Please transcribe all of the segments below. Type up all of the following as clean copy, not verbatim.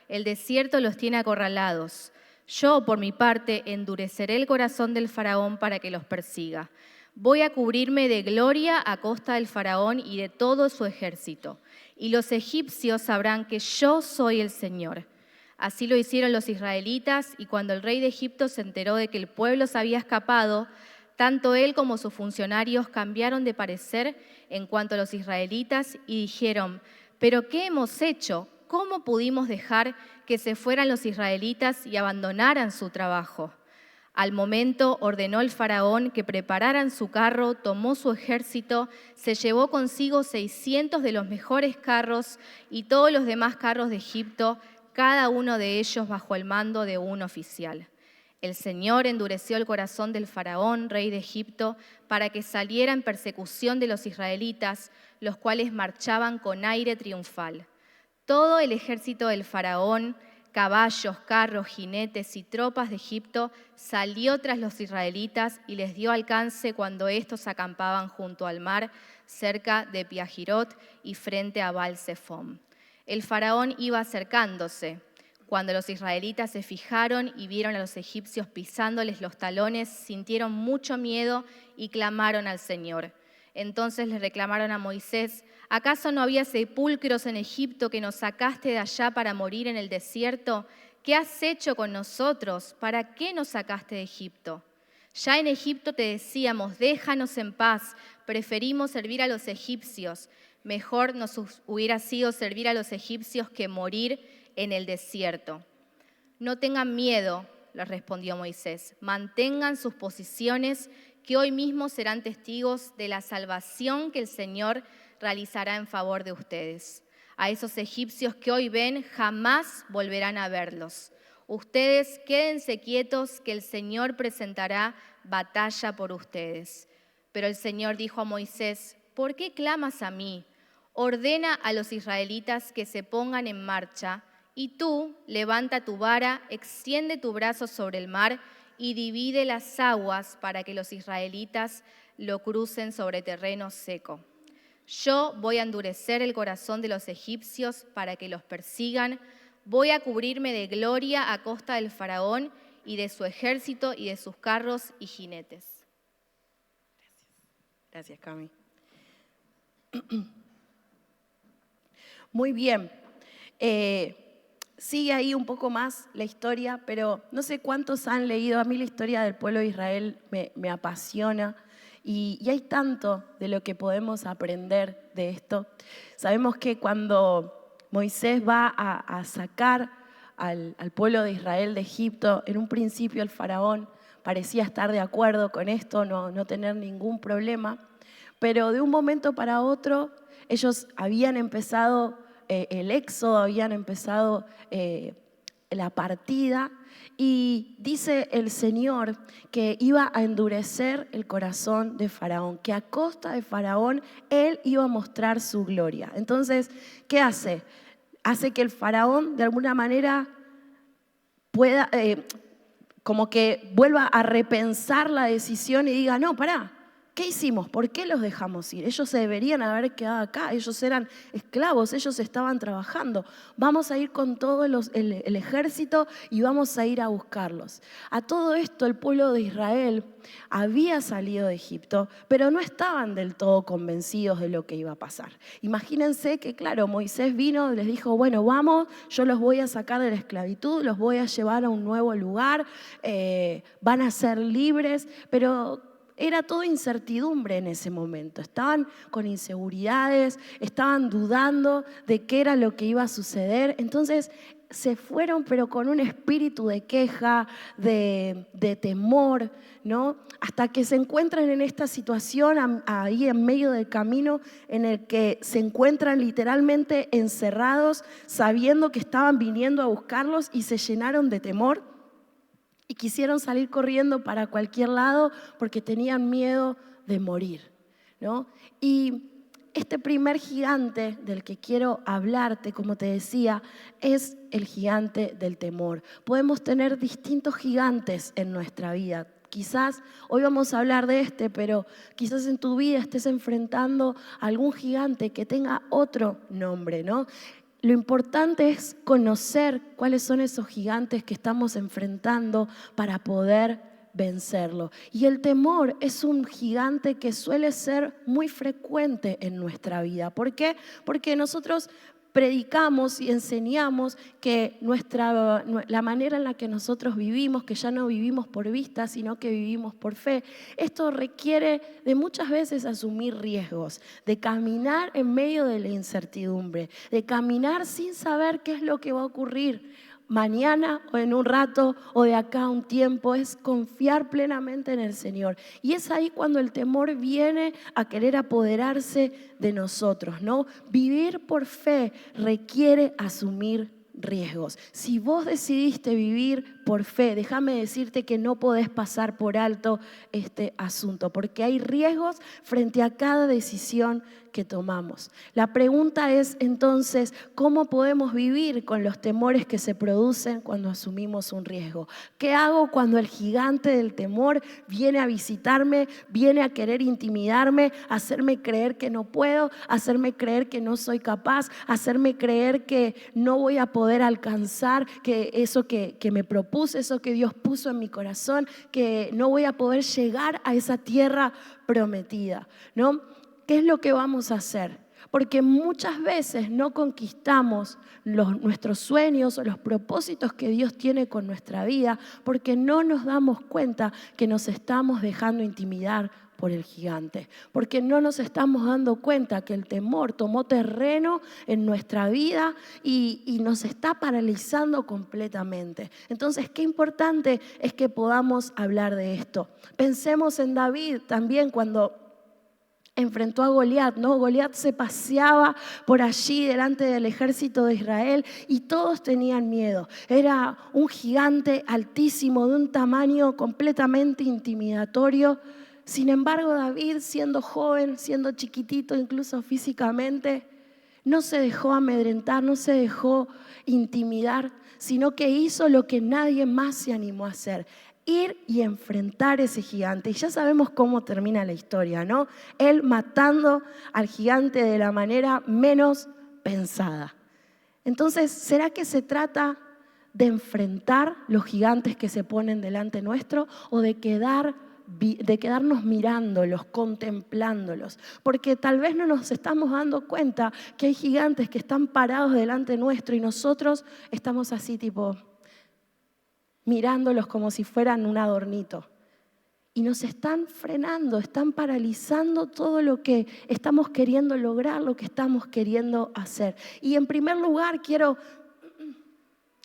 El desierto los tiene acorralados. Yo, por mi parte, endureceré el corazón del faraón para que los persiga. Voy a cubrirme de gloria a costa del faraón y de todo su ejército. Y los egipcios sabrán que yo soy el Señor. Así lo hicieron los israelitas, y cuando el rey de Egipto se enteró de que el pueblo se había escapado, tanto él como sus funcionarios cambiaron de parecer en cuanto a los israelitas y dijeron: ¿pero qué hemos hecho? ¿Cómo pudimos dejar que se fueran los israelitas y abandonaran su trabajo? Al momento ordenó el faraón que prepararan su carro, tomó su ejército, se llevó consigo 600 de los mejores carros y todos los demás carros de Egipto, cada uno de ellos bajo el mando de un oficial. El Señor endureció el corazón del faraón, rey de Egipto, para que saliera en persecución de los israelitas, los cuales marchaban con aire triunfal. Todo el ejército del faraón, caballos, carros, jinetes y tropas de Egipto salió tras los israelitas y les dio alcance cuando estos acampaban junto al mar, cerca de Piahirot y frente a Baal-Zephón. El faraón iba acercándose. Cuando los israelitas se fijaron y vieron a los egipcios pisándoles los talones, sintieron mucho miedo y clamaron al Señor. Entonces les reclamaron a Moisés: ¿acaso no había sepulcros en Egipto que nos sacaste de allá para morir en el desierto? ¿Qué has hecho con nosotros? ¿Para qué nos sacaste de Egipto? Ya en Egipto te decíamos: déjanos en paz, preferimos servir a los egipcios. Mejor nos hubiera sido servir a los egipcios que morir en el desierto. No tengan miedo, les respondió Moisés, mantengan sus posiciones, que hoy mismo serán testigos de la salvación que el Señor realizará en favor de ustedes. A esos egipcios que hoy ven, jamás volverán a verlos. Ustedes quédense quietos, que el Señor presentará batalla por ustedes. Pero el Señor dijo a Moisés: ¿por qué clamas a mí? Ordena a los israelitas que se pongan en marcha, y tú levanta tu vara, extiende tu brazo sobre el mar y divide las aguas para que los israelitas lo crucen sobre terreno seco. Yo voy a endurecer el corazón de los egipcios para que los persigan. Voy a cubrirme de gloria a costa del faraón y de su ejército y de sus carros y jinetes. Gracias, Cami. Muy bien. Sigue ahí un poco más la historia, pero no sé cuántos han leído. A mí la historia del pueblo de Israel me apasiona y hay tanto de lo que podemos aprender de esto. Sabemos que cuando Moisés va a sacar al pueblo de Israel de Egipto, en un principio el faraón parecía estar de acuerdo con esto, no tener ningún problema, pero de un momento para otro ellos habían empezado el éxodo, habían empezado la partida, y dice el Señor que iba a endurecer el corazón de Faraón, que a costa de Faraón Él iba a mostrar su gloria. Entonces, ¿qué hace? Hace que el Faraón de alguna manera pueda, como que vuelva a repensar la decisión y diga: no, pará, ¿qué hicimos? ¿Por qué los dejamos ir? Ellos se deberían haber quedado acá, ellos eran esclavos, ellos estaban trabajando. Vamos a ir con todo el ejército y vamos a ir a buscarlos. A todo esto el pueblo de Israel había salido de Egipto, pero no estaban del todo convencidos de lo que iba a pasar. Imagínense que, claro, Moisés vino y les dijo: bueno, vamos, yo los voy a sacar de la esclavitud, los voy a llevar a un nuevo lugar, van a ser libres, pero era todo incertidumbre en ese momento. Estaban con inseguridades, estaban dudando de qué era lo que iba a suceder. Entonces se fueron, pero con un espíritu de queja, de temor, ¿no? Hasta que se encuentran en esta situación ahí en medio del camino, en el que se encuentran literalmente encerrados, sabiendo que estaban viniendo a buscarlos, y se llenaron de temor. Y quisieron salir corriendo para cualquier lado porque tenían miedo de morir, ¿no? Y este primer gigante del que quiero hablarte, como te decía, es el gigante del temor. Podemos tener distintos gigantes en nuestra vida. Quizás hoy vamos a hablar de este, pero quizás en tu vida estés enfrentando a algún gigante que tenga otro nombre, ¿no? Lo importante es conocer cuáles son esos gigantes que estamos enfrentando para poder vencerlo. Y el temor es un gigante que suele ser muy frecuente en nuestra vida. ¿Por qué? Porque nosotros predicamos y enseñamos que la manera en la que nosotros vivimos, que ya no vivimos por vista, sino que vivimos por fe, esto requiere de muchas veces asumir riesgos, de caminar en medio de la incertidumbre, de caminar sin saber qué es lo que va a ocurrir mañana o en un rato o de acá a un tiempo. Es confiar plenamente en el Señor. Y es ahí cuando el temor viene a querer apoderarse de nosotros, ¿no? Vivir por fe requiere asumir riesgos. Si vos decidiste vivir por fe, déjame decirte que no podés pasar por alto este asunto, porque hay riesgos frente a cada decisión que tomamos. La pregunta es entonces, ¿cómo podemos vivir con los temores que se producen cuando asumimos un riesgo? ¿Qué hago cuando el gigante del temor viene a visitarme, viene a querer intimidarme, hacerme creer que no puedo, hacerme creer que no soy capaz, hacerme creer que no voy a poder alcanzar que eso que me propuse, eso que Dios puso en mi corazón, que no voy a poder llegar a esa tierra prometida, ¿no? ¿Qué es lo que vamos a hacer? Porque muchas veces no conquistamos nuestros sueños o los propósitos que Dios tiene con nuestra vida porque no nos damos cuenta que nos estamos dejando intimidar por el gigante, porque no nos estamos dando cuenta que el temor tomó terreno en nuestra vida y nos está paralizando completamente. Entonces, qué importante es que podamos hablar de esto. Pensemos en David también cuando enfrentó a Goliat, ¿no? Goliat se paseaba por allí delante del ejército de Israel y todos tenían miedo. Era un gigante altísimo, de un tamaño completamente intimidatorio. Sin embargo, David, siendo joven, siendo chiquitito incluso físicamente, no se dejó amedrentar, no se dejó intimidar, sino que hizo lo que nadie más se animó a hacer: ir y enfrentar ese gigante. Y ya sabemos cómo termina la historia, ¿no? Él matando al gigante de la manera menos pensada. Entonces, ¿será que se trata de enfrentar los gigantes que se ponen delante nuestro o de quedarnos mirándolos, contemplándolos? Porque tal vez no nos estamos dando cuenta que hay gigantes que están parados delante nuestro y nosotros estamos así tipo mirándolos como si fueran un adornito. Y nos están frenando, están paralizando todo lo que estamos queriendo lograr, lo que estamos queriendo hacer. Y en primer lugar quiero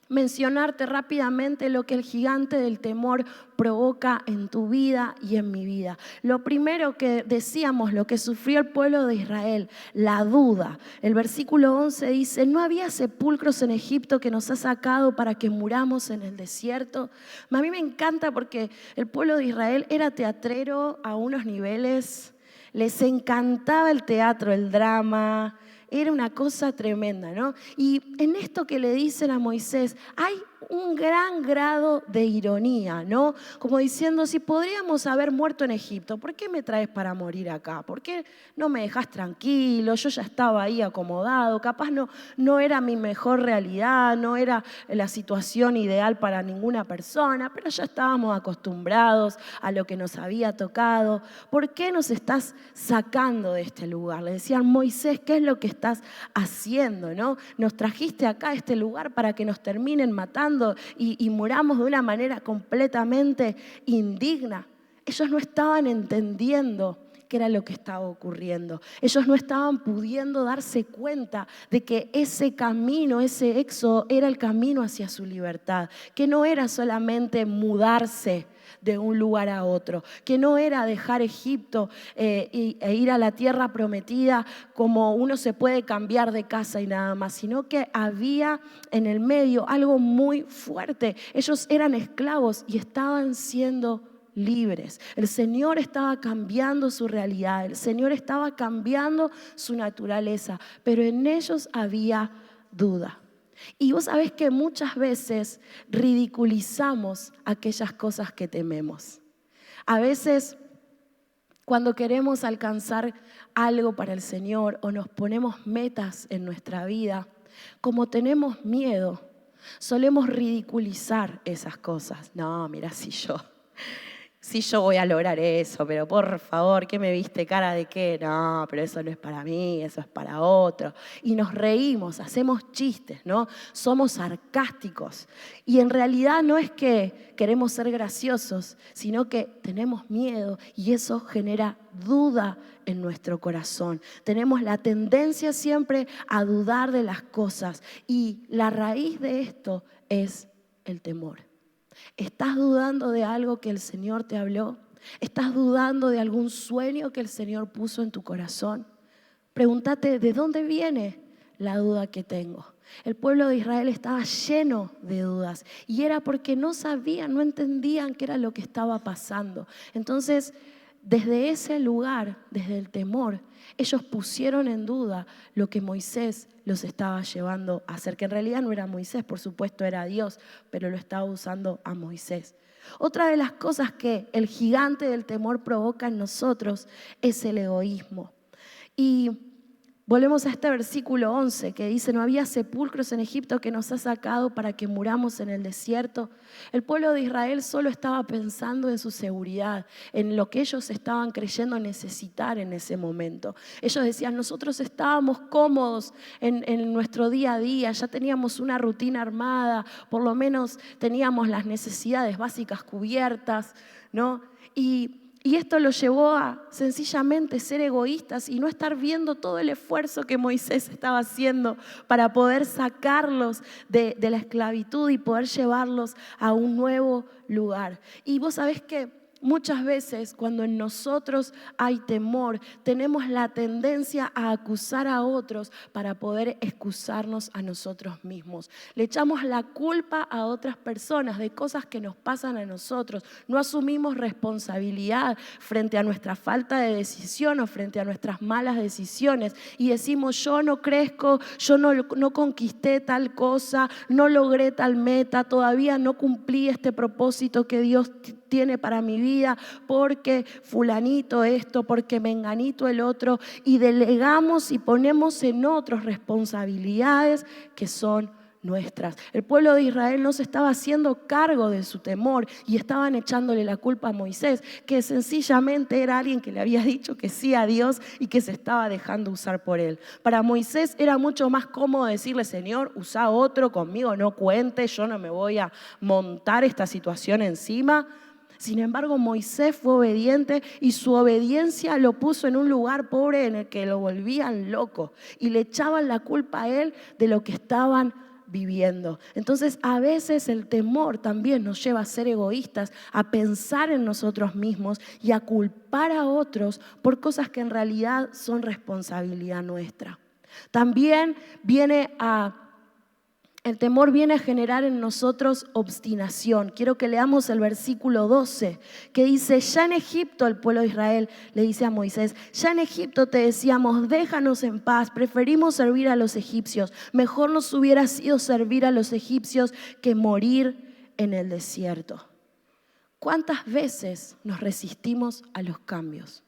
mencionarte rápidamente lo que el gigante del temor provoca en tu vida y en mi vida. Lo primero que decíamos, lo que sufrió el pueblo de Israel, la duda. El versículo 11 dice: ¿no había sepulcros en Egipto que nos ha sacado para que muramos en el desierto? A mí me encanta porque el pueblo de Israel era teatrero a unos niveles, les encantaba el teatro, el drama. Era una cosa tremenda, ¿no? Y en esto que le dicen a Moisés hay un gran grado de ironía, ¿no? Como diciendo, si podríamos haber muerto en Egipto, ¿por qué me traes para morir acá? ¿Por qué no me dejas tranquilo? Yo ya estaba ahí acomodado, capaz no era mi mejor realidad, no era la situación ideal para ninguna persona, pero ya estábamos acostumbrados a lo que nos había tocado. ¿Por qué nos estás sacando de este lugar? Le decían: Moisés, ¿qué es lo que estás haciendo, no? Nos trajiste acá a este lugar para que nos terminen matando y muramos de una manera completamente indigna. Ellos no estaban entendiendo qué era lo que estaba ocurriendo. Ellos no estaban pudiendo darse cuenta de que ese camino, ese éxodo, era el camino hacia su libertad, que no era solamente mudarse de un lugar a otro, que no era dejar Egipto e ir a la tierra prometida como uno se puede cambiar de casa y nada más, sino que había en el medio algo muy fuerte. Ellos eran esclavos y estaban siendo libres. El Señor estaba cambiando su realidad, el Señor estaba cambiando su naturaleza, pero en ellos había duda. Y vos sabés que muchas veces ridiculizamos aquellas cosas que tememos. A veces, cuando queremos alcanzar algo para el Señor o nos ponemos metas en nuestra vida, como tenemos miedo, solemos ridiculizar esas cosas. No, mira, si yo voy a lograr eso, pero por favor, ¿qué me viste cara de qué? No, pero eso no es para mí, eso es para otro. Y nos reímos, hacemos chistes, ¿no? Somos sarcásticos. Y en realidad no es que queremos ser graciosos, sino que tenemos miedo y eso genera duda en nuestro corazón. Tenemos la tendencia siempre a dudar de las cosas y la raíz de esto es el temor. ¿Estás dudando de algo que el Señor te habló? ¿Estás dudando de algún sueño que el Señor puso en tu corazón? Pregúntate, ¿de dónde viene la duda que tengo? El pueblo de Israel estaba lleno de dudas y era porque no sabían, no entendían qué era lo que estaba pasando. Entonces, desde ese lugar, desde el temor, ellos pusieron en duda lo que Moisés los estaba llevando a hacer, que en realidad no era Moisés, por supuesto era Dios, pero lo estaba usando a Moisés. Otra de las cosas que el gigante del temor provoca en nosotros es el egoísmo. Y volvemos a este versículo 11 que dice, no había sepulcros en Egipto que nos ha sacado para que muramos en el desierto. El pueblo de Israel solo estaba pensando en su seguridad, en lo que ellos estaban creyendo necesitar en ese momento. Ellos decían, nosotros estábamos cómodos en nuestro día a día, ya teníamos una rutina armada, por lo menos teníamos las necesidades básicas cubiertas, ¿no? Y esto los llevó a sencillamente ser egoístas y no estar viendo todo el esfuerzo que Moisés estaba haciendo para poder sacarlos de la esclavitud y poder llevarlos a un nuevo lugar. Y vos sabés que muchas veces cuando en nosotros hay temor, tenemos la tendencia a acusar a otros para poder excusarnos a nosotros mismos. Le echamos la culpa a otras personas de cosas que nos pasan a nosotros. No asumimos responsabilidad frente a nuestra falta de decisión o frente a nuestras malas decisiones y decimos, yo no crezco, yo no conquisté tal cosa, no logré tal meta, todavía no cumplí este propósito que Dios tiene para mi vida, porque fulanito esto, porque menganito el otro, y delegamos y ponemos en otros responsabilidades que son nuestras. El pueblo de Israel no se estaba haciendo cargo de su temor y estaban echándole la culpa a Moisés, que sencillamente era alguien que le había dicho que sí a Dios y que se estaba dejando usar por él. Para Moisés era mucho más cómodo decirle, Señor, usa otro, conmigo no cuente, yo no me voy a montar esta situación encima. Sin embargo, Moisés fue obediente y su obediencia lo puso en un lugar pobre en el que lo volvían loco y le echaban la culpa a él de lo que estaban viviendo. Entonces, a veces el temor también nos lleva a ser egoístas, a pensar en nosotros mismos y a culpar a otros por cosas que en realidad son responsabilidad nuestra. También el temor viene a generar en nosotros obstinación. Quiero que leamos el versículo 12, que dice, ya en Egipto, el pueblo de Israel le dice a Moisés, ya en Egipto te decíamos, déjanos en paz, preferimos servir a los egipcios. Mejor nos hubiera sido servir a los egipcios que morir en el desierto. ¿Cuántas veces nos resistimos a los cambios?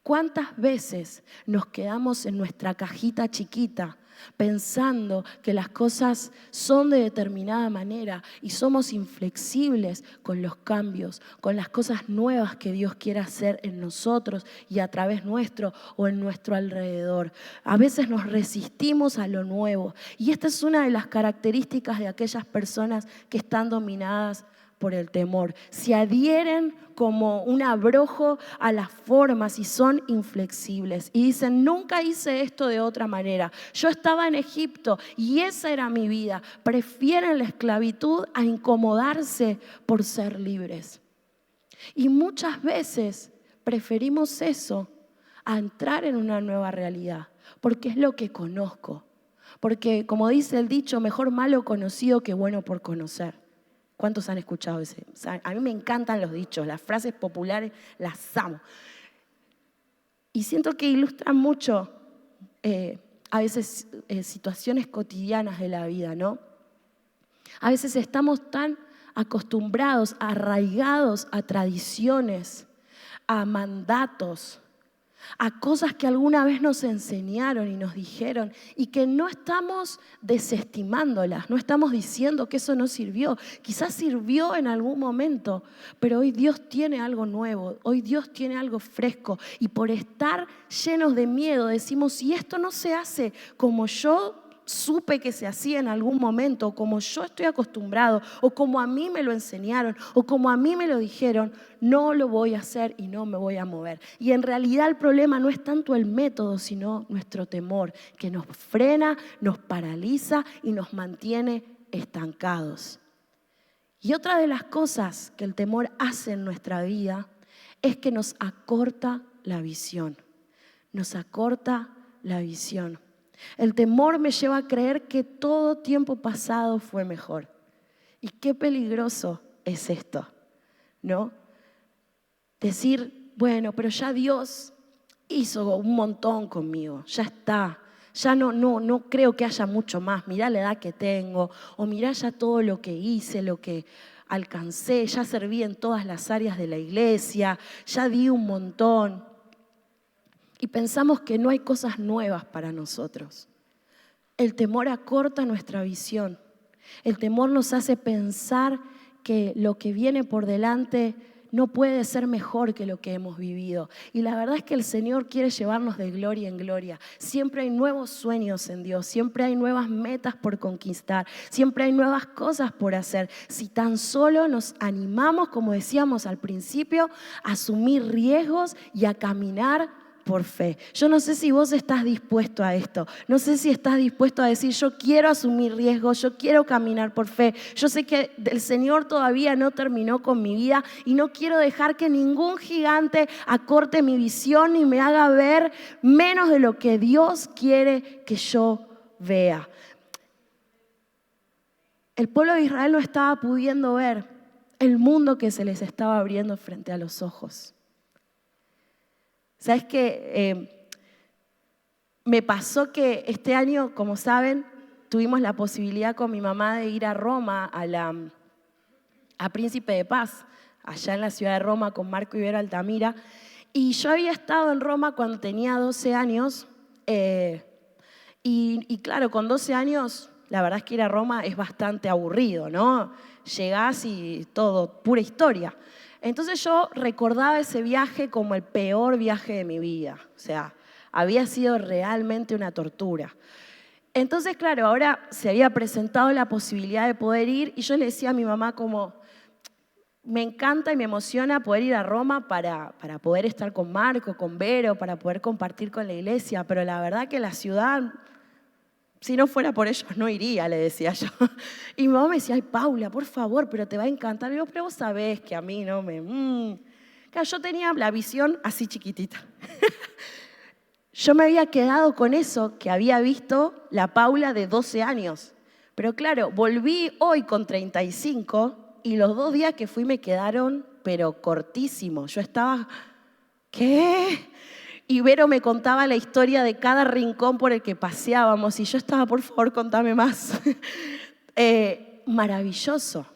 ¿Cuántas veces nos quedamos en nuestra cajita chiquita pensando que las cosas son de determinada manera y somos inflexibles con los cambios, con las cosas nuevas que Dios quiere hacer en nosotros y a través nuestro o en nuestro alrededor? A veces nos resistimos a lo nuevo y esta es una de las características de aquellas personas que están dominadas por el temor. Se adhieren como un abrojo a las formas y son inflexibles. Y dicen, nunca hice esto de otra manera. Yo estaba en Egipto y esa era mi vida. Prefieren la esclavitud a incomodarse por ser libres. Y muchas veces preferimos eso a entrar en una nueva realidad, porque es lo que conozco. Porque, como dice el dicho, mejor malo conocido que bueno por conocer. ¿Cuántos han escuchado ese? O sea, a mí me encantan los dichos, las frases populares las amo. Y siento que ilustran mucho a veces situaciones cotidianas de la vida, ¿no? A veces estamos tan acostumbrados, arraigados a tradiciones, a mandatos, a cosas que alguna vez nos enseñaron y nos dijeron y que no estamos desestimándolas, no estamos diciendo que eso no sirvió. Quizás sirvió en algún momento, pero hoy Dios tiene algo nuevo, hoy Dios tiene algo fresco y por estar llenos de miedo decimos, si esto no se hace como yo supe que se hacía en algún momento, o como yo estoy acostumbrado, o como a mí me lo enseñaron, o como a mí me lo dijeron, no lo voy a hacer y no me voy a mover. Y en realidad el problema no es tanto el método, sino nuestro temor, que nos frena, nos paraliza y nos mantiene estancados. Y otra de las cosas que el temor hace en nuestra vida es que nos acorta la visión. Nos acorta la visión. El temor me lleva a creer que todo tiempo pasado fue mejor. Y qué peligroso es esto, ¿no? Decir, bueno, pero ya Dios hizo un montón conmigo, ya está. Ya no creo que haya mucho más. Mirá la edad que tengo, o mirá ya todo lo que hice, lo que alcancé, ya serví en todas las áreas de la iglesia, ya di un montón. Y pensamos que no hay cosas nuevas para nosotros. El temor acorta nuestra visión. El temor nos hace pensar que lo que viene por delante no puede ser mejor que lo que hemos vivido. Y la verdad es que el Señor quiere llevarnos de gloria en gloria. Siempre hay nuevos sueños en Dios, siempre hay nuevas metas por conquistar, siempre hay nuevas cosas por hacer. Si tan solo nos animamos, como decíamos al principio, a asumir riesgos y a caminar por fe. Yo no sé si vos estás dispuesto a esto. No sé si estás dispuesto a decir, yo quiero asumir riesgos, yo quiero caminar por fe. Yo sé que el Señor todavía no terminó con mi vida y no quiero dejar que ningún gigante acorte mi visión y me haga ver menos de lo que Dios quiere que yo vea. El pueblo de Israel no estaba pudiendo ver el mundo que se les estaba abriendo frente a los ojos. ¿Sabes qué? Me pasó que este año, como saben, tuvimos la posibilidad con mi mamá de ir a Roma, a Príncipe de Paz, allá en la ciudad de Roma con Marco Ibero Altamira. Y yo había estado en Roma cuando tenía 12 años. Y claro, con 12 años, la verdad es que ir a Roma es bastante aburrido, ¿no? Llegás y todo, pura historia. Entonces yo recordaba ese viaje como el peor viaje de mi vida. O sea, había sido realmente una tortura. Entonces, claro, ahora se había presentado la posibilidad de poder ir y yo le decía a mi mamá como, me encanta y me emociona poder ir a Roma para poder estar con Marco, con Vero, para poder compartir con la iglesia, pero la verdad que la ciudad, si no fuera por ellos no iría, le decía yo. Y mi mamá me decía, ay Paula, por favor, pero te va a encantar. Y yo, pero vos sabés que a mí no me... Claro, yo tenía la visión así chiquitita. Yo me había quedado con eso que había visto la Paula de 12 años. Pero claro, volví hoy con 35 y los 2 días que fui me quedaron, pero cortísimos. Yo estaba, ¿qué? Y Vero me contaba la historia de cada rincón por el que paseábamos y yo estaba, por favor, contame más. Maravilloso,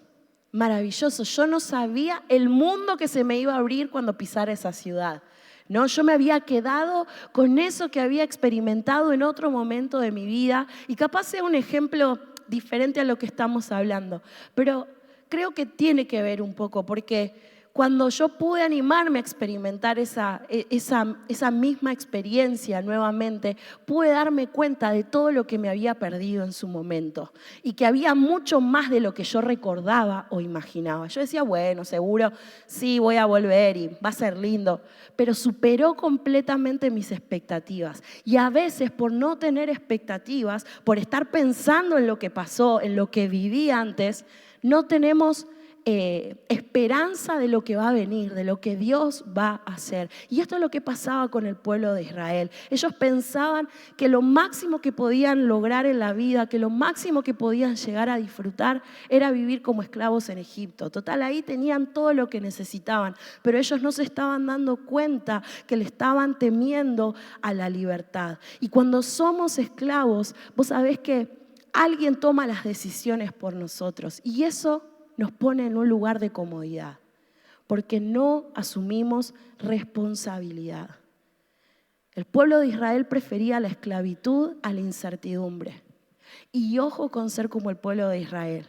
maravilloso. Yo no sabía el mundo que se me iba a abrir cuando pisara esa ciudad. No, yo me había quedado con eso que había experimentado en otro momento de mi vida y capaz sea un ejemplo diferente a lo que estamos hablando, pero creo que tiene que ver un poco porque cuando yo pude animarme a experimentar esa misma experiencia nuevamente, pude darme cuenta de todo lo que me había perdido en su momento y que había mucho más de lo que yo recordaba o imaginaba. Yo decía, bueno, seguro sí voy a volver y va a ser lindo, pero superó completamente mis expectativas. Y a veces por no tener expectativas, por estar pensando en lo que pasó, en lo que viví antes, no tenemos esperanza de lo que va a venir, de lo que Dios va a hacer. Y esto es lo que pasaba con el pueblo de Israel. Ellos pensaban que lo máximo que podían lograr en la vida, que lo máximo que podían llegar a disfrutar era vivir como esclavos en Egipto. Total, ahí tenían todo lo que necesitaban, pero ellos no se estaban dando cuenta que le estaban temiendo a la libertad. Y cuando somos esclavos, vos sabés que alguien toma las decisiones por nosotros y eso nos pone en un lugar de comodidad, porque no asumimos responsabilidad. El pueblo de Israel prefería la esclavitud a la incertidumbre. Y ojo con ser como el pueblo de Israel,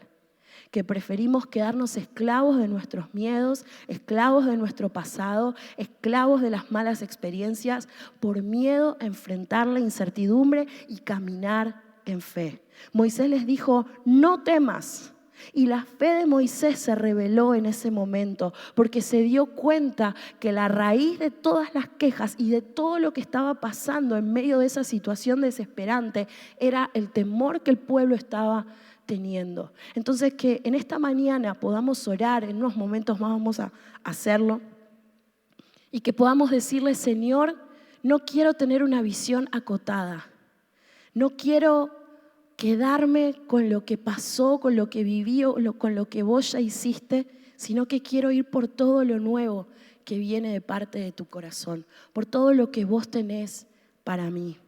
que preferimos quedarnos esclavos de nuestros miedos, esclavos de nuestro pasado, esclavos de las malas experiencias, por miedo a enfrentar la incertidumbre y caminar en fe. Moisés les dijo, no temas. Y la fe de Moisés se reveló en ese momento porque se dio cuenta que la raíz de todas las quejas y de todo lo que estaba pasando en medio de esa situación desesperante era el temor que el pueblo estaba teniendo. Entonces, que en esta mañana podamos orar, en unos momentos más vamos a hacerlo, y que podamos decirle, Señor, no quiero tener una visión acotada, no quiero quedarme con lo que pasó, con lo que viví, con lo que vos ya hiciste, sino que quiero ir por todo lo nuevo que viene de parte de tu corazón, por todo lo que vos tenés para mí.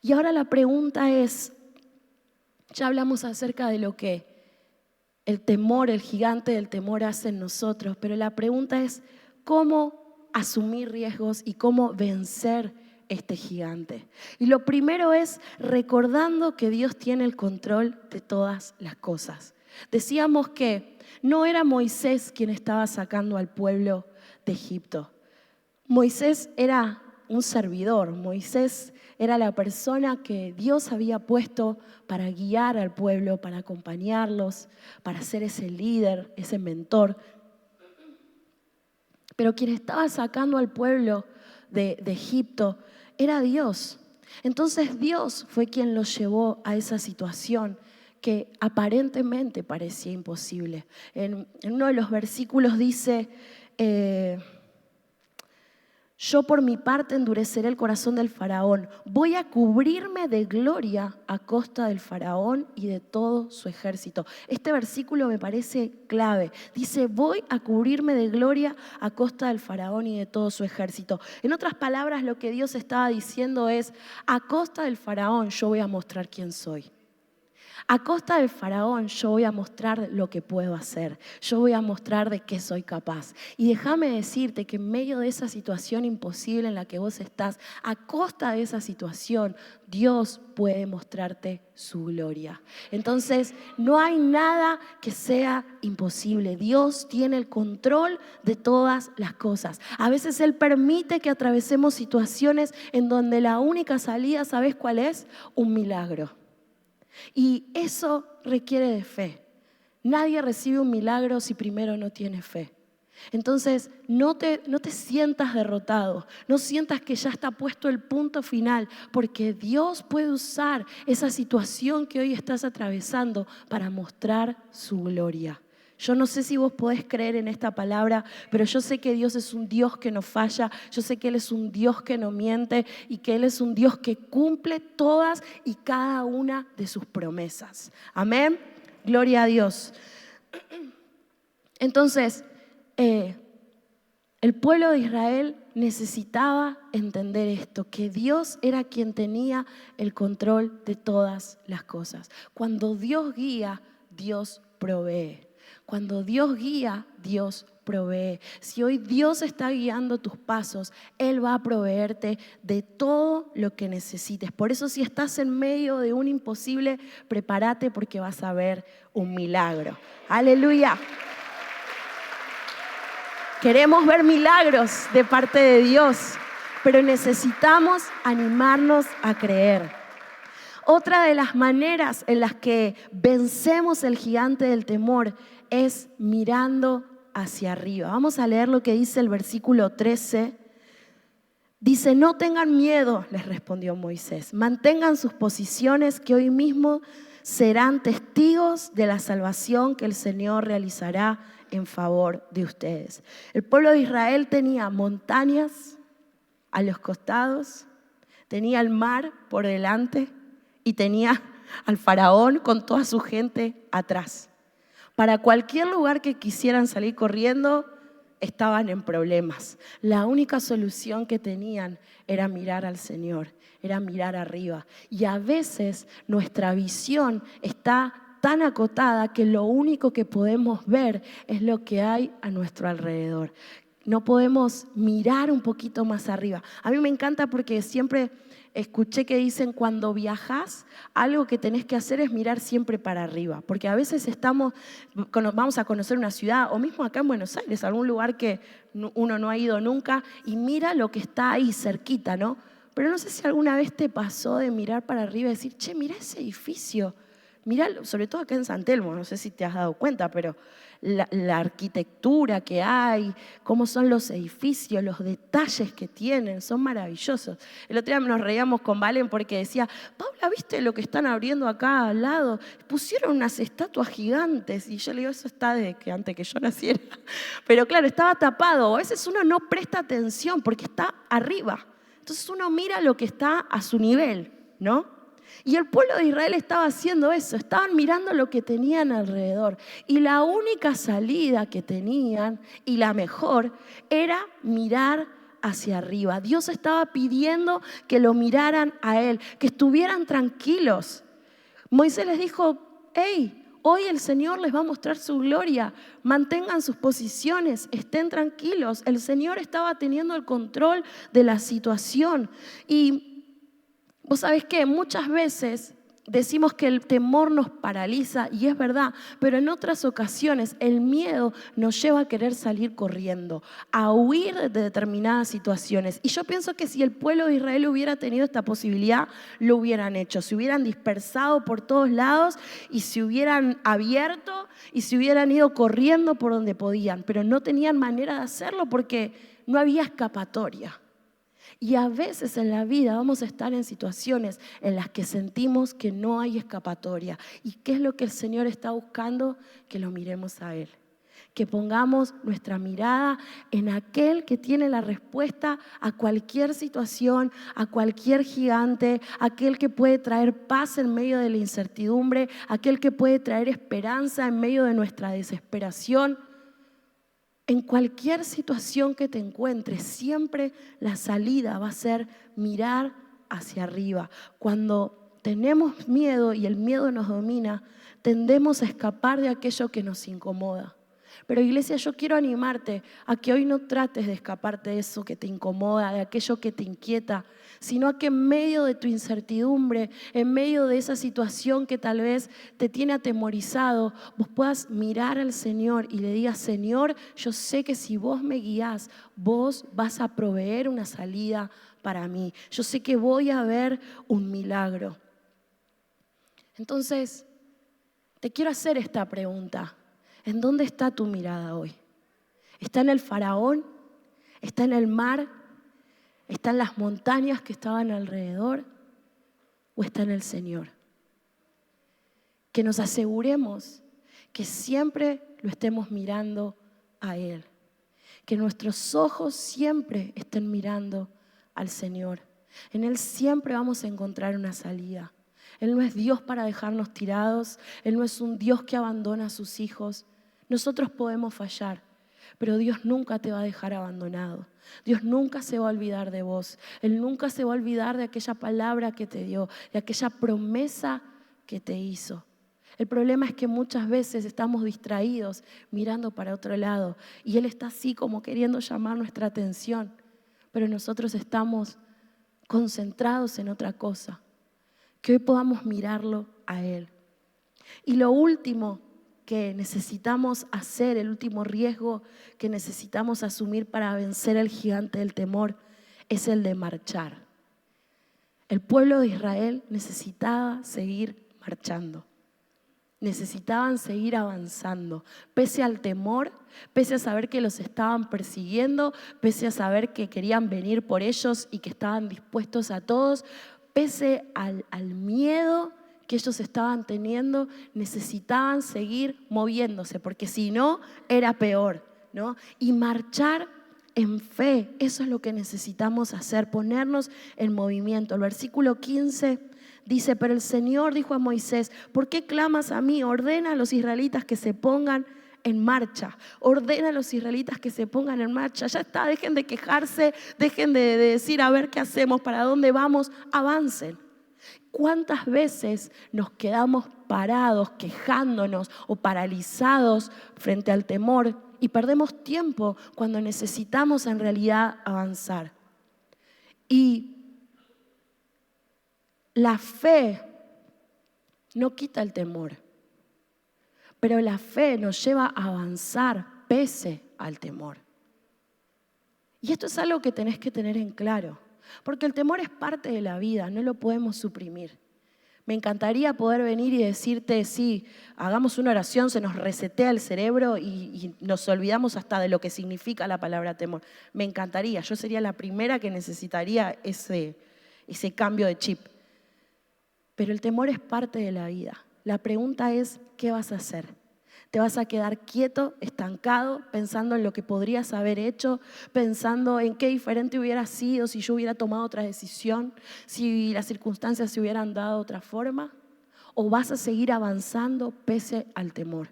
Y ahora la pregunta es, ya hablamos acerca de lo que el temor, el gigante del temor hace en nosotros, pero la pregunta es, ¿cómo asumir riesgos y cómo vencer este gigante? Y lo primero es recordando que Dios tiene el control de todas las cosas. Decíamos que no era Moisés quien estaba sacando al pueblo de Egipto. Moisés era un servidor. Moisés era la persona que Dios había puesto para guiar al pueblo, para acompañarlos, para ser ese líder, ese mentor. Pero quien estaba sacando al pueblo de Egipto era Dios. Entonces Dios fue quien los llevó a esa situación que aparentemente parecía imposible. En uno de los versículos dice, yo por mi parte endureceré el corazón del faraón. Voy a cubrirme de gloria a costa del faraón y de todo su ejército. Este versículo me parece clave. Dice, voy a cubrirme de gloria a costa del faraón y de todo su ejército. En otras palabras, lo que Dios estaba diciendo es, a costa del faraón yo voy a mostrar quién soy. A costa del faraón yo voy a mostrar lo que puedo hacer. Yo voy a mostrar de qué soy capaz. Y déjame decirte que en medio de esa situación imposible en la que vos estás, a costa de esa situación, Dios puede mostrarte su gloria. Entonces, no hay nada que sea imposible. Dios tiene el control de todas las cosas. A veces Él permite que atravesemos situaciones en donde la única salida, ¿sabes cuál es? Un milagro. Y eso requiere de fe. Nadie recibe un milagro si primero no tiene fe. Entonces, no te sientas derrotado, no sientas que ya está puesto el punto final, porque Dios puede usar esa situación que hoy estás atravesando para mostrar su gloria. Yo no sé si vos podés creer en esta palabra, pero yo sé que Dios es un Dios que no falla, yo sé que Él es un Dios que no miente y que Él es un Dios que cumple todas y cada una de sus promesas. Amén. Gloria a Dios. Entonces, el pueblo de Israel necesitaba entender esto, que Dios era quien tenía el control de todas las cosas. Cuando Dios guía, Dios provee. Cuando Dios guía, Dios provee. Si hoy Dios está guiando tus pasos, Él va a proveerte de todo lo que necesites. Por eso, si estás en medio de un imposible, prepárate porque vas a ver un milagro. ¡Aleluya! Queremos ver milagros de parte de Dios, pero necesitamos animarnos a creer. Otra de las maneras en las que vencemos el gigante del temor es mirando hacia arriba. Vamos a leer lo que dice el versículo 13. Dice, no tengan miedo, les respondió Moisés. Mantengan sus posiciones que hoy mismo serán testigos de la salvación que el Señor realizará en favor de ustedes. El pueblo de Israel tenía montañas a los costados, tenía el mar por delante y tenía al faraón con toda su gente atrás. Para cualquier lugar que quisieran salir corriendo, estaban en problemas. La única solución que tenían era mirar al Señor, era mirar arriba. Y a veces nuestra visión está tan acotada que lo único que podemos ver es lo que hay a nuestro alrededor. no podemos mirar un poquito más arriba. A mí me encanta porque siempre escuché que dicen cuando viajas, algo que tenés que hacer es mirar siempre para arriba, porque a veces vamos a conocer una ciudad o mismo acá en Buenos Aires, algún lugar que uno no ha ido nunca y mira lo que está ahí cerquita, ¿no? Pero no sé si alguna vez te pasó de mirar para arriba y decir, che, mira ese edificio. Mirá, sobre todo acá en San Telmo, no sé si te has dado cuenta, pero la arquitectura que hay, cómo son los edificios, los detalles que tienen, son maravillosos. El otro día nos reíamos con Valen porque decía, Paula, ¿viste lo que están abriendo acá al lado? Pusieron unas estatuas gigantes. Y yo le digo, eso está de que antes que yo naciera. Pero claro, estaba tapado. A veces uno no presta atención porque está arriba. Entonces uno mira lo que está a su nivel, ¿no? Y el pueblo de Israel estaba haciendo eso, estaban mirando lo que tenían alrededor. Y la única salida que tenían, y la mejor, era mirar hacia arriba. Dios estaba pidiendo que lo miraran a Él, que estuvieran tranquilos. Moisés les dijo, hey, hoy el Señor les va a mostrar su gloria, mantengan sus posiciones, estén tranquilos. El Señor estaba teniendo el control de la situación. Y vos sabés que muchas veces decimos que el temor nos paraliza y es verdad, pero en otras ocasiones el miedo nos lleva a querer salir corriendo, a huir de determinadas situaciones. Y yo pienso que si el pueblo de Israel hubiera tenido esta posibilidad, lo hubieran hecho. Se hubieran dispersado por todos lados y se hubieran abierto y se hubieran ido corriendo por donde podían, pero no tenían manera de hacerlo porque no había escapatoria. Y a veces en la vida vamos a estar en situaciones en las que sentimos que no hay escapatoria. ¿Y qué es lo que el Señor está buscando? Que lo miremos a Él. Que pongamos nuestra mirada en aquel que tiene la respuesta a cualquier situación, a cualquier gigante, aquel que puede traer paz en medio de la incertidumbre, aquel que puede traer esperanza en medio de nuestra desesperación. En cualquier situación que te encuentres, siempre la salida va a ser mirar hacia arriba. Cuando tenemos miedo y el miedo nos domina, tendemos a escapar de aquello que nos incomoda. Pero iglesia, yo quiero animarte a que hoy no trates de escaparte de eso que te incomoda, de aquello que te inquieta, sino a que en medio de tu incertidumbre, en medio de esa situación que tal vez te tiene atemorizado, vos puedas mirar al Señor y le digas, Señor, yo sé que si vos me guías, vos vas a proveer una salida para mí. Yo sé que voy a ver un milagro. Entonces, te quiero hacer esta pregunta. ¿En dónde está tu mirada hoy? ¿Está en el faraón? ¿Está en el mar? ¿Está en las montañas que estaban alrededor? ¿O está en el Señor? Que nos aseguremos que siempre lo estemos mirando a Él. Que nuestros ojos siempre estén mirando al Señor. En Él siempre vamos a encontrar una salida. Él no es Dios para dejarnos tirados. Él no es un Dios que abandona a sus hijos. Nosotros podemos fallar, pero Dios nunca te va a dejar abandonado. Dios nunca se va a olvidar de vos. Él nunca se va a olvidar de aquella palabra que te dio, de aquella promesa que te hizo. El problema es que muchas veces estamos distraídos mirando para otro lado y Él está así como queriendo llamar nuestra atención, pero nosotros estamos concentrados en otra cosa. Que hoy podamos mirarlo a Él. Y lo último que necesitamos hacer, el último riesgo que necesitamos asumir para vencer el gigante del temor es el de marchar. El pueblo de Israel necesitaba seguir marchando. Necesitaban seguir avanzando, pese al temor, pese a saber que los estaban persiguiendo, pese a saber que querían venir por ellos y que estaban dispuestos a todos, pese al miedo que ellos estaban teniendo, necesitaban seguir moviéndose, porque si no, era peor, ¿no? Y marchar en fe, eso es lo que necesitamos hacer, ponernos en movimiento. El versículo 15 dice, pero el Señor dijo a Moisés, ¿por qué clamas a mí? Ordena a los israelitas que se pongan en marcha. Ordena a los israelitas que se pongan en marcha. Ya está, dejen de quejarse, dejen de decir a ver qué hacemos, para dónde vamos, avancen. ¿Cuántas veces nos quedamos parados, quejándonos o paralizados frente al temor y perdemos tiempo cuando necesitamos en realidad avanzar. Y la fe no quita el temor, pero la fe nos lleva a avanzar pese al temor. Y esto es algo que tenés que tener en claro, porque el temor es parte de la vida, no lo podemos suprimir. Me encantaría poder venir y decirte, sí, hagamos una oración, se nos resetea el cerebro y nos olvidamos hasta de lo que significa la palabra temor. Me encantaría, yo sería la primera que necesitaría ese cambio de chip. Pero el temor es parte de la vida. La pregunta es, ¿qué vas a hacer? ¿Te vas a quedar quieto, estancado, pensando en lo que podrías haber hecho, pensando en qué diferente hubiera sido si yo hubiera tomado otra decisión, si las circunstancias se hubieran dado de otra forma? ¿O vas a seguir avanzando pese al temor?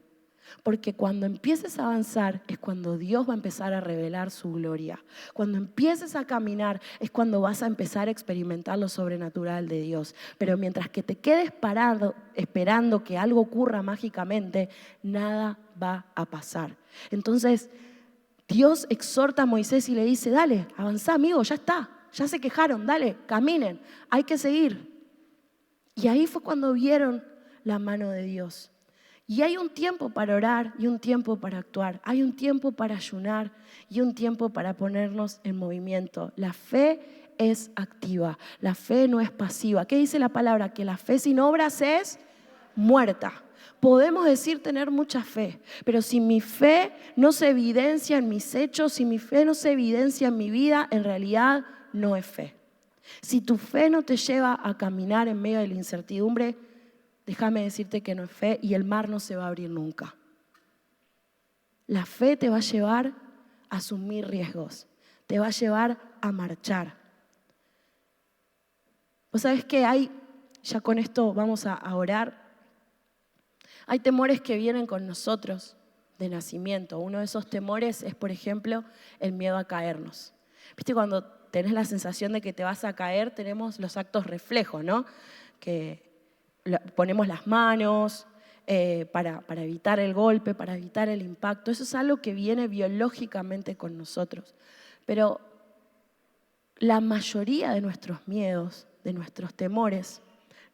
Porque cuando empieces a avanzar es cuando Dios va a empezar a revelar su gloria. Cuando empieces a caminar es cuando vas a empezar a experimentar lo sobrenatural de Dios. Pero mientras que te quedes parado esperando que algo ocurra mágicamente, nada va a pasar. Entonces Dios exhorta a Moisés y le dice, dale, avanzá amigo, ya está, ya se quejaron, dale, caminen, hay que seguir. Y ahí fue cuando vieron la mano de Dios. Y hay un tiempo para orar y un tiempo para actuar. Hay un tiempo para ayunar y un tiempo para ponernos en movimiento. La fe es activa, la fe no es pasiva. ¿Qué dice la palabra? Que la fe sin obras es muerta. Podemos decir tener mucha fe, pero si mi fe no se evidencia en mis hechos, si mi fe no se evidencia en mi vida, en realidad no es fe. Si tu fe no te lleva a caminar en medio de la incertidumbre, déjame decirte que no es fe y el mar no se va a abrir nunca. La fe te va a llevar a asumir riesgos, te va a llevar a marchar. Vos sabés que hay, ya con esto vamos a orar, hay temores que vienen con nosotros de nacimiento. Uno de esos temores es, por ejemplo, el miedo a caernos. ¿Viste cuando tenés la sensación de que te vas a caer? Tenemos los actos reflejos, ¿no? Que ponemos las manos para evitar el golpe, para evitar el impacto. Eso es algo que viene biológicamente con nosotros. Pero la mayoría de nuestros miedos, de nuestros temores,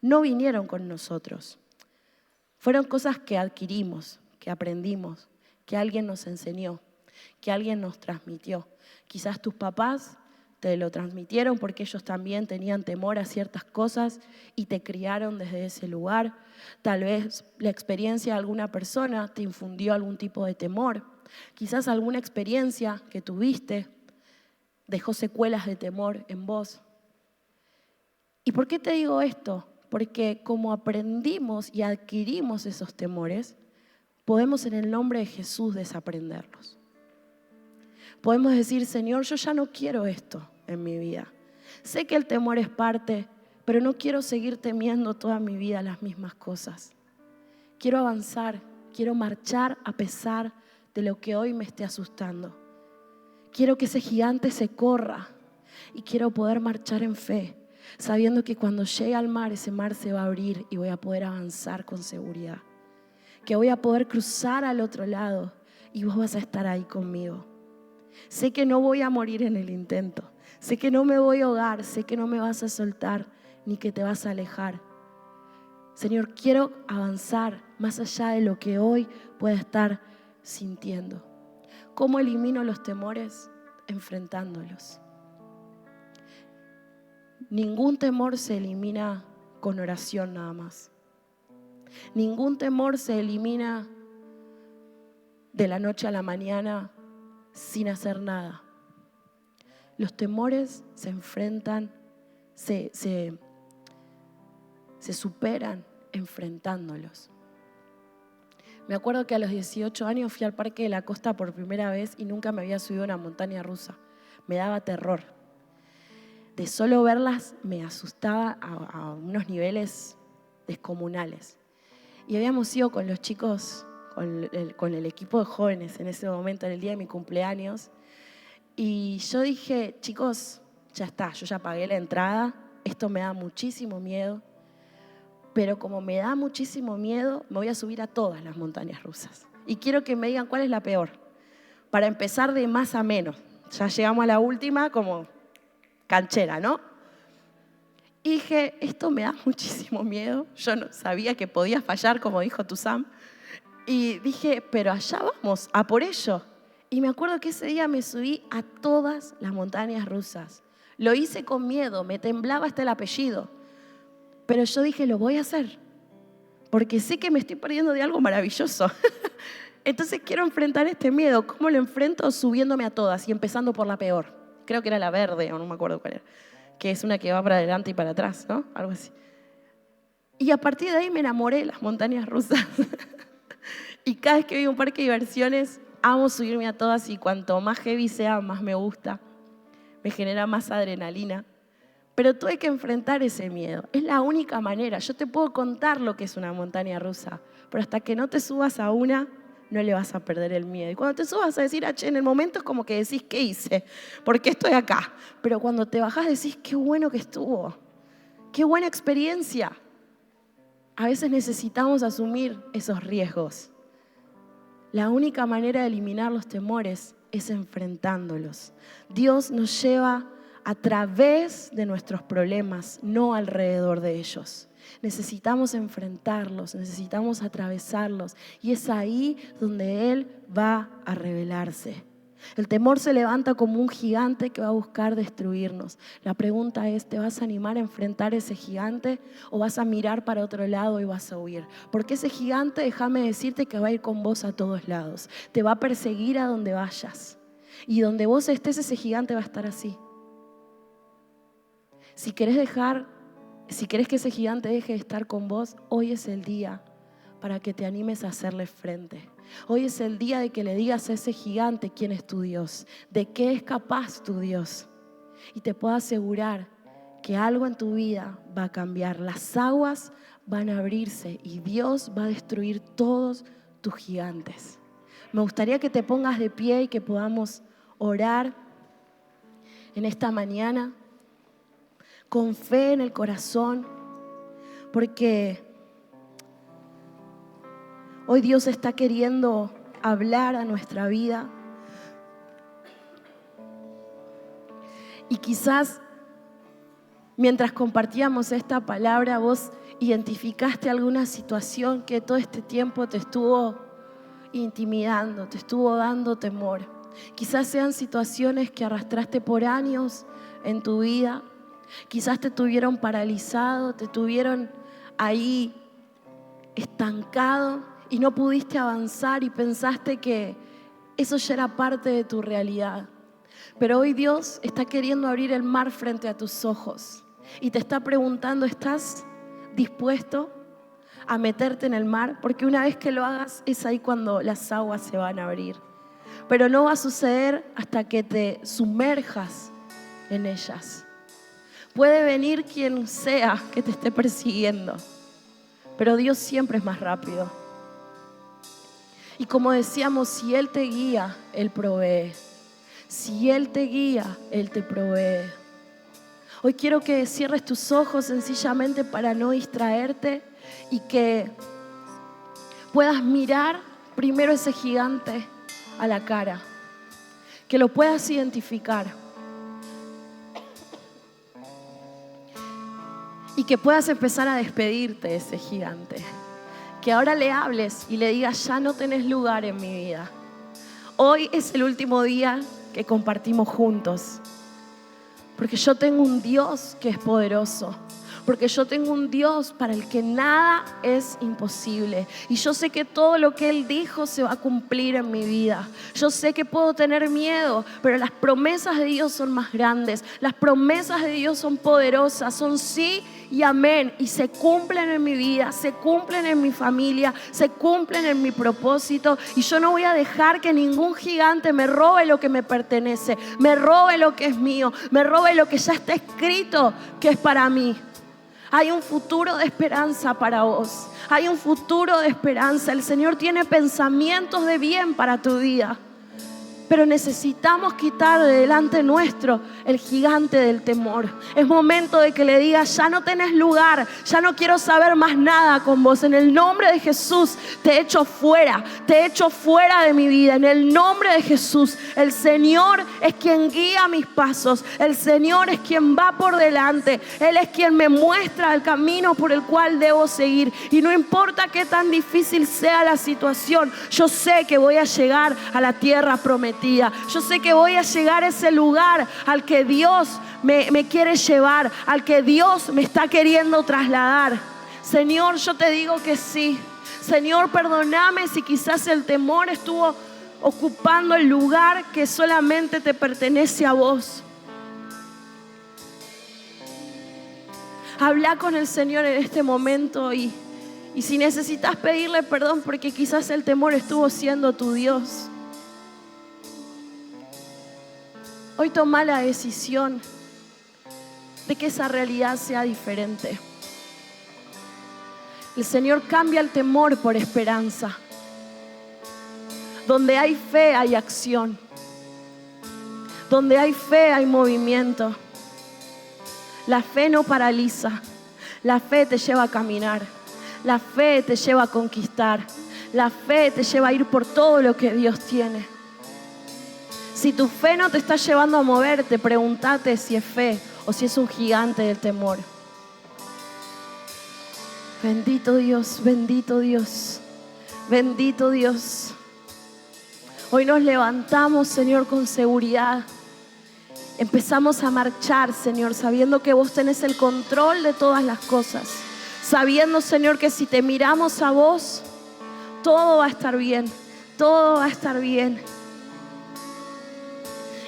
no vinieron con nosotros. Fueron cosas que adquirimos, que aprendimos, que alguien nos enseñó, que alguien nos transmitió. Quizás tus papás te lo transmitieron porque ellos también tenían temor a ciertas cosas y te criaron desde ese lugar. Tal vez la experiencia de alguna persona te infundió algún tipo de temor. Quizás alguna experiencia que tuviste dejó secuelas de temor en vos. ¿Y por qué te digo esto? Porque como aprendimos y adquirimos esos temores, podemos en el nombre de Jesús desaprenderlos. Podemos decir, Señor, yo ya no quiero esto en mi vida. Sé que el temor es parte, pero no quiero seguir temiendo toda mi vida las mismas cosas. Quiero avanzar, quiero marchar a pesar de lo que hoy me esté asustando. Quiero que ese gigante se corra y quiero poder marchar en fe, sabiendo que cuando llegue al mar, ese mar se va a abrir y voy a poder avanzar con seguridad. Que voy a poder cruzar al otro lado y vos vas a estar ahí conmigo. Sé que no voy a morir en el intento. Sé que no me voy a ahogar. Sé que no me vas a soltar ni que te vas a alejar. Señor, quiero avanzar más allá de lo que hoy pueda estar sintiendo. ¿Cómo elimino los temores? Enfrentándolos. Ningún temor se elimina con oración nada más. Ningún temor se elimina de la noche a la mañana sin hacer nada. Los temores se enfrentan, se superan enfrentándolos. Me acuerdo que a los 18 años fui al Parque de la Costa por primera vez y nunca me había subido a una montaña rusa. Me daba terror. De solo verlas me asustaba a unos niveles descomunales. Y habíamos ido con los chicos, con el equipo de jóvenes en ese momento, en el día de mi cumpleaños. Y yo dije, chicos, ya está, yo ya pagué la entrada, esto me da muchísimo miedo, pero como me da muchísimo miedo, me voy a subir a todas las montañas rusas. Y quiero que me digan cuál es la peor, para empezar de más a menos. Ya llegamos a la última como canchera, ¿no? Y dije, esto me da muchísimo miedo. Yo no sabía que podía fallar, como dijo Tuzam. Y dije, pero allá vamos, a por ello. Y me acuerdo que ese día me subí a todas las montañas rusas. Lo hice con miedo, me temblaba hasta el apellido. Pero yo dije, lo voy a hacer, porque sé que me estoy perdiendo de algo maravilloso. Entonces quiero enfrentar este miedo. ¿Cómo lo enfrento? Subiéndome a todas y empezando por la peor. Creo que era la verde, o no me acuerdo cuál era, que es una que va para adelante y para atrás, ¿no? Algo así. Y a partir de ahí me enamoré de las montañas rusas. Y cada vez que voy a un parque de diversiones, amo subirme a todas y cuanto más heavy sea, más me gusta. Me genera más adrenalina. Pero tuve que enfrentar ese miedo. Es la única manera. Yo te puedo contar lo que es una montaña rusa, pero hasta que no te subas a una, no le vas a perder el miedo. Y cuando te subas a decir, en el momento es como que decís, ¿qué hice? ¿Por qué estoy acá? Pero cuando te bajás decís, qué bueno que estuvo. Qué buena experiencia. A veces necesitamos asumir esos riesgos. La única manera de eliminar los temores es enfrentándolos. Dios nos lleva a través de nuestros problemas, no alrededor de ellos. Necesitamos enfrentarlos, necesitamos atravesarlos y es ahí donde Él va a revelarse. El temor se levanta como un gigante que va a buscar destruirnos. La pregunta es, ¿te vas a animar a enfrentar ese gigante o vas a mirar para otro lado y vas a huir? Porque ese gigante, déjame decirte que va a ir con vos a todos lados. Te va a perseguir a donde vayas. Y donde vos estés, ese gigante va a estar así. Si querés que ese gigante deje de estar con vos, hoy es el día para que te animes a hacerle frente. Hoy es el día de que le digas a ese gigante quién es tu Dios, de qué es capaz tu Dios. Y te puedo asegurar que algo en tu vida va a cambiar. Las aguas van a abrirse y Dios va a destruir todos tus gigantes. Me gustaría que te pongas de pie y que podamos orar en esta mañana con fe en el corazón, porque hoy Dios está queriendo hablar a nuestra vida. Y quizás mientras compartíamos esta palabra, vos identificaste alguna situación que todo este tiempo te estuvo intimidando, te estuvo dando temor. Quizás sean situaciones que arrastraste por años en tu vida. Quizás te tuvieron paralizado, te tuvieron ahí estancado y no pudiste avanzar y pensaste que eso ya era parte de tu realidad. Pero hoy Dios está queriendo abrir el mar frente a tus ojos y te está preguntando, ¿estás dispuesto a meterte en el mar? Porque una vez que lo hagas es ahí cuando las aguas se van a abrir. Pero no va a suceder hasta que te sumerjas en ellas. Puede venir quien sea que te esté persiguiendo, pero Dios siempre es más rápido. Y como decíamos, si Él te guía, Él provee. Si Él te guía, Él te provee. Hoy quiero que cierres tus ojos sencillamente para no distraerte y que puedas mirar primero ese gigante a la cara, que lo puedas identificar. Y que puedas empezar a despedirte de ese gigante. Que ahora le hables y le digas, ya no tenés lugar en mi vida. Hoy es el último día que compartimos juntos. Porque yo tengo un Dios que es poderoso. Porque yo tengo un Dios para el que nada es imposible. Y yo sé que todo lo que Él dijo se va a cumplir en mi vida. Yo sé que puedo tener miedo, pero las promesas de Dios son más grandes. Las promesas de Dios son poderosas, son sí y amén. Y se cumplen en mi vida, se cumplen en mi familia, se cumplen en mi propósito. Y yo no voy a dejar que ningún gigante me robe lo que me pertenece, me robe lo que es mío, me robe lo que ya está escrito que es para mí. Hay un futuro de esperanza para vos. Hay un futuro de esperanza. El Señor tiene pensamientos de bien para tu vida. pero necesitamos quitar de delante nuestro el gigante del temor. Es momento de que le digas: ya no tenés lugar, ya no quiero saber más nada con vos. En el nombre de Jesús te echo fuera de mi vida. En el nombre de Jesús, el Señor es quien guía mis pasos, el Señor es quien va por delante, Él es quien me muestra el camino por el cual debo seguir. Y no importa qué tan difícil sea la situación, yo sé que voy a llegar a la tierra prometida. Yo sé que voy a llegar a ese lugar al que Dios me quiere llevar, al que Dios me está queriendo trasladar. Señor, yo te digo que sí. Señor, perdóname si quizás el temor estuvo ocupando el lugar que solamente te pertenece a vos. Habla con el Señor en este momento y si necesitas pedirle perdón porque quizás el temor estuvo siendo tu Dios, hoy toma la decisión de que esa realidad sea diferente. El Señor cambia el temor por esperanza. Donde hay fe hay acción. Donde hay fe hay movimiento. La fe no paraliza. La fe te lleva a caminar. La fe te lleva a conquistar. La fe te lleva a ir por todo lo que Dios tiene. Si tu fe no te está llevando a moverte, pregúntate si es fe o si es un gigante del temor. Bendito Dios, bendito Dios, bendito Dios. Hoy nos levantamos, Señor, con seguridad. Empezamos a marchar, Señor, sabiendo que vos tenés el control de todas las cosas. Sabiendo, Señor, que si te miramos a vos, todo va a estar bien, todo va a estar bien.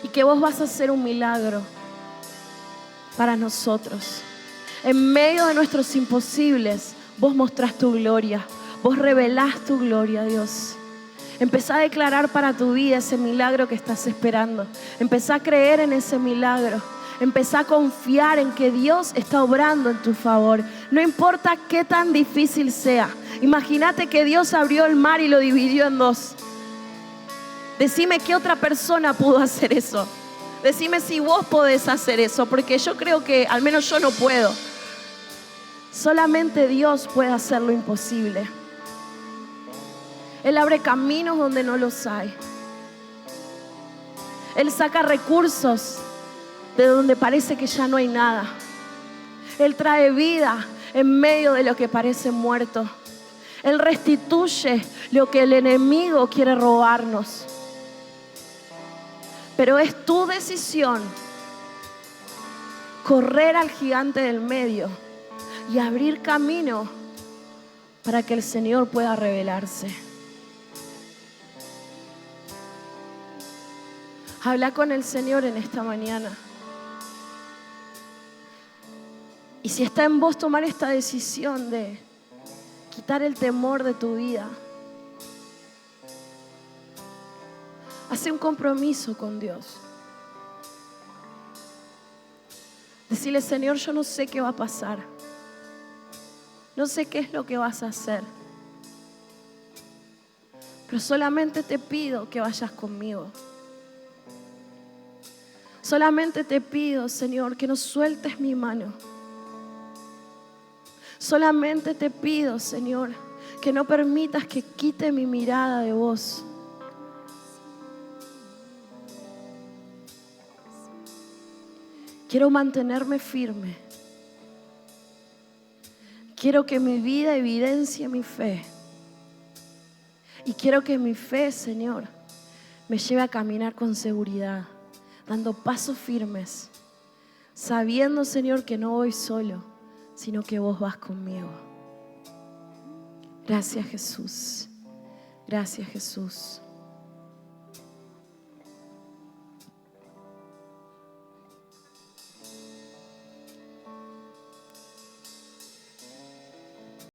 Y que vos vas a hacer un milagro para nosotros. En medio de nuestros imposibles, vos mostrás tu gloria, vos revelás tu gloria, Dios. Empezá a declarar para tu vida ese milagro que estás esperando. Empezá a creer en ese milagro. Empezá a confiar en que Dios está obrando en tu favor. No importa qué tan difícil sea. Imagínate que Dios abrió el mar y lo dividió en dos. Decime qué otra persona pudo hacer eso. Decime si vos podés hacer eso, porque yo creo que al menos yo no puedo. Solamente Dios puede hacer lo imposible. Él abre caminos donde no los hay. Él saca recursos de donde parece que ya no hay nada. Él trae vida en medio de lo que parece muerto. Él restituye lo que el enemigo quiere robarnos. Pero es tu decisión correr al gigante del medio y abrir camino para que el Señor pueda revelarse. Habla con el Señor en esta mañana. Y si está en vos tomar esta decisión de quitar el temor de tu vida, hace un compromiso con Dios. Decirle: Señor, yo no sé qué va a pasar. No sé qué es lo que vas a hacer. Pero solamente te pido que vayas conmigo. Solamente te pido, Señor, que no sueltes mi mano. Solamente te pido, Señor, que no permitas que quite mi mirada de vos. Quiero mantenerme firme. Quiero que mi vida evidencie mi fe. Y quiero que mi fe, Señor, me lleve a caminar con seguridad, dando pasos firmes, sabiendo, Señor, que no voy solo, sino que vos vas conmigo. Gracias, Jesús. Gracias, Jesús.